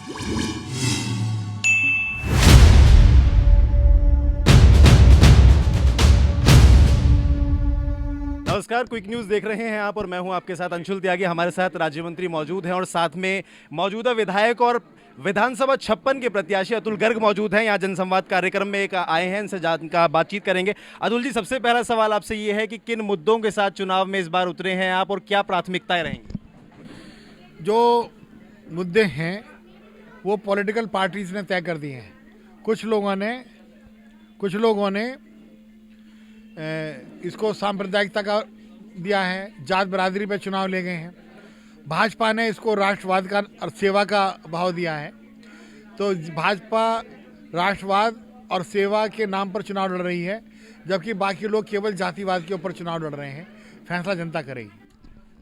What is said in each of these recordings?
नमस्कार, quick news देख रहे हैं आप और मैं हूं आपके साथ अंशुल त्यागी। हमारे साथ राज्य मंत्री मौजूद हैं और साथ में मौजूदा विधायक और विधानसभा 56 के प्रत्याशी अतुल गर्ग मौजूद हैं। यहाँ जनसंवाद कार्यक्रम में एक आए हैं, इनसे का बातचीत करेंगे। अतुल जी, सबसे पहला सवाल आपसे ये है कि किन मुद्दों के साथ चुनाव में इस बार उतरे हैं आप और क्या प्राथमिकताएं रहेंगी? जो मुद्दे हैं वो पॉलिटिकल पार्टीज ने तय कर दिए हैं। कुछ लोगों ने इसको सांप्रदायिकता का दिया है, जात बरादरी पे चुनाव ले गए हैं। भाजपा ने इसको राष्ट्रवाद का और सेवा का भाव दिया है। तो भाजपा राष्ट्रवाद और सेवा के नाम पर चुनाव लड़ रही है, जबकि बाकी लोग केवल जातिवाद के ऊपर चुनाव लड़ रहे हैं। फैसला जनता करेगी।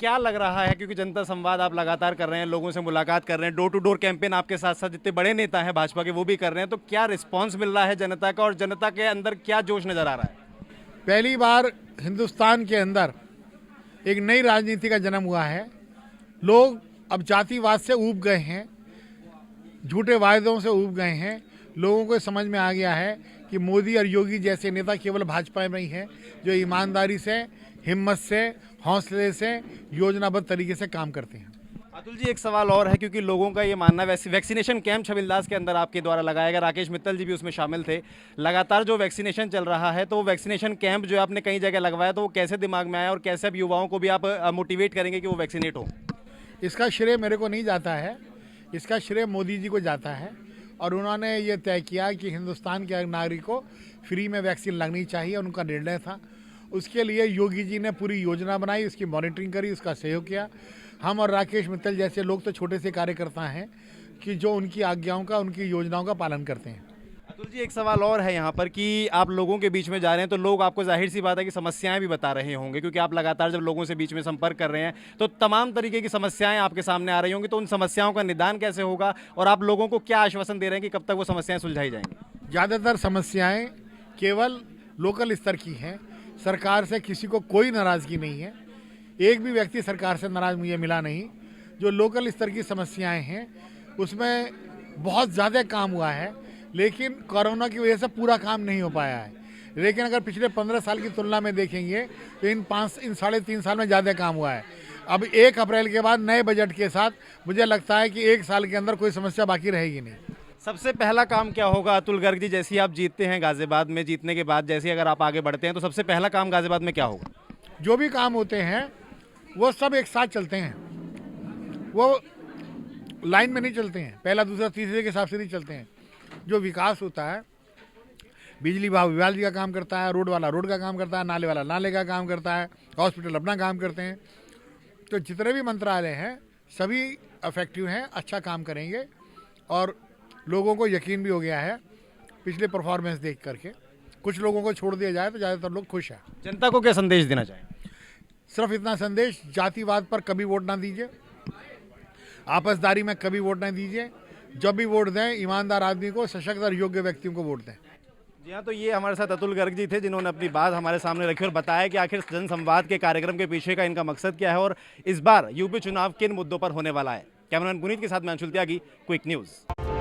क्या लग रहा है, क्योंकि जनता संवाद आप लगातार कर रहे हैं, लोगों से मुलाकात कर रहे हैं, डोर टू डोर कैंपेन आपके साथ साथ जितने बड़े नेता हैं भाजपा के वो भी कर रहे हैं, तो क्या रिस्पॉन्स मिल रहा है जनता का और जनता के अंदर क्या जोश नजर आ रहा है? पहली बार हिंदुस्तान के अंदर एक नई राजनीति का जन्म हुआ है। लोग अब जातिवाद से ऊब गए हैं, झूठे वायदों से ऊब गए हैं। लोगों को समझ में आ गया है कि मोदी और योगी जैसे नेता केवल भाजपा में ही हैं, जो ईमानदारी से, हिम्मत से, हौसले से, योजनाबद्ध तरीके से काम करते हैं। अतुल जी, एक सवाल और है, क्योंकि लोगों का ये मानना है वैक्सीनेशन कैंप छबिलदास के अंदर आपके द्वारा लगाया गया, राकेश मित्तल जी भी उसमें शामिल थे। लगातार जो वैक्सीनेशन चल रहा है, तो वैक्सीनेशन कैंप जो आपने कई जगह लगवाया, तो वो कैसे दिमाग में आया और कैसे अब युवाओं को भी आप मोटिवेट करेंगे कि वो वैक्सीनेट हो? इसका श्रेय मेरे को नहीं जाता है, इसका श्रेय मोदी जी को जाता है। और उन्होंने ये तय किया कि हिंदुस्तान के नागरिक को फ्री में वैक्सीन लगनी चाहिए, उनका निर्णय था। उसके लिए योगी जी ने पूरी योजना बनाई, उसकी मॉनिटरिंग करी, उसका सहयोग किया। हम और राकेश मित्तल जैसे लोग तो छोटे से कार्यकर्ता हैं कि जो उनकी आज्ञाओं का, उनकी योजनाओं का पालन करते हैं। अतुल जी, एक सवाल और है यहाँ पर कि आप लोगों के बीच में जा रहे हैं, तो लोग आपको जाहिर सी बात है कि समस्याएं भी बता रहे होंगे, क्योंकि आप लगातार जब लोगों से बीच में संपर्क कर रहे हैं तो तमाम तरीके की समस्याएं आपके सामने आ रही होंगी। तो उन समस्याओं का निदान कैसे होगा और आप लोगों को क्या आश्वासन दे रहे हैं कि कब तक वो समस्याएं सुलझाई जाएंगी? ज़्यादातर समस्याएं केवल लोकल स्तर की हैं। सरकार से किसी को कोई नाराज़गी नहीं है। एक भी व्यक्ति सरकार से नाराज़ मुझे मिला नहीं। जो लोकल स्तर की समस्याएं हैं उसमें बहुत ज़्यादा काम हुआ है, लेकिन कोरोना की वजह से पूरा काम नहीं हो पाया है। लेकिन अगर पिछले 15 साल की तुलना में देखेंगे तो इन 3.5 साल में ज़्यादा काम हुआ है। अब 1 अप्रैल के बाद नए बजट के साथ मुझे लगता है कि 1 साल के अंदर कोई समस्या बाकी रहेगी नहीं। सबसे पहला काम क्या होगा अतुल गर्ग जी, जैसे ही आप जीतते हैं गाजियाबाद में, जीतने के बाद जैसे अगर आप आगे बढ़ते हैं, तो सबसे पहला काम गाजियाबाद में क्या होगा? जो भी काम होते हैं वो सब एक साथ चलते हैं, वो लाइन में नहीं चलते हैं, पहला दूसरा तीसरे के हिसाब से नहीं चलते हैं। जो विकास होता है, बिजली विभाग का काम करता है, रोड वाला रोड का काम करता है, नाले वाला नाले का काम करता है, हॉस्पिटल अपना काम करते हैं। तो जितने भी मंत्रालय हैं सभी इफेक्टिव हैं, अच्छा काम करेंगे। और लोगों को यकीन भी हो गया है पिछले परफॉर्मेंस देख करके। कुछ लोगों को छोड़ दिया जाए तो ज़्यादातर लोग खुश हैं। जनता को क्या संदेश देना चाहिए? सिर्फ इतना संदेश, जातिवाद पर कभी वोट ना दीजिए, आपसदारी में कभी वोट ना दीजिए। जब भी वोट दें, ईमानदार आदमी को, सशक्त और योग्य व्यक्तियों को वोट दें। जी हाँ, तो ये हमारे साथ अतुल गर्ग जी थे, जिन्होंने अपनी बात हमारे सामने रखी और बताया कि आखिर जनसंवाद के कार्यक्रम के पीछे का इनका मकसद क्या है और इस बार यूपी चुनाव किन मुद्दों पर होने वाला है। कैमरामैन पुनीत के साथ मैं अंशुल त्यागी, क्विक न्यूज़।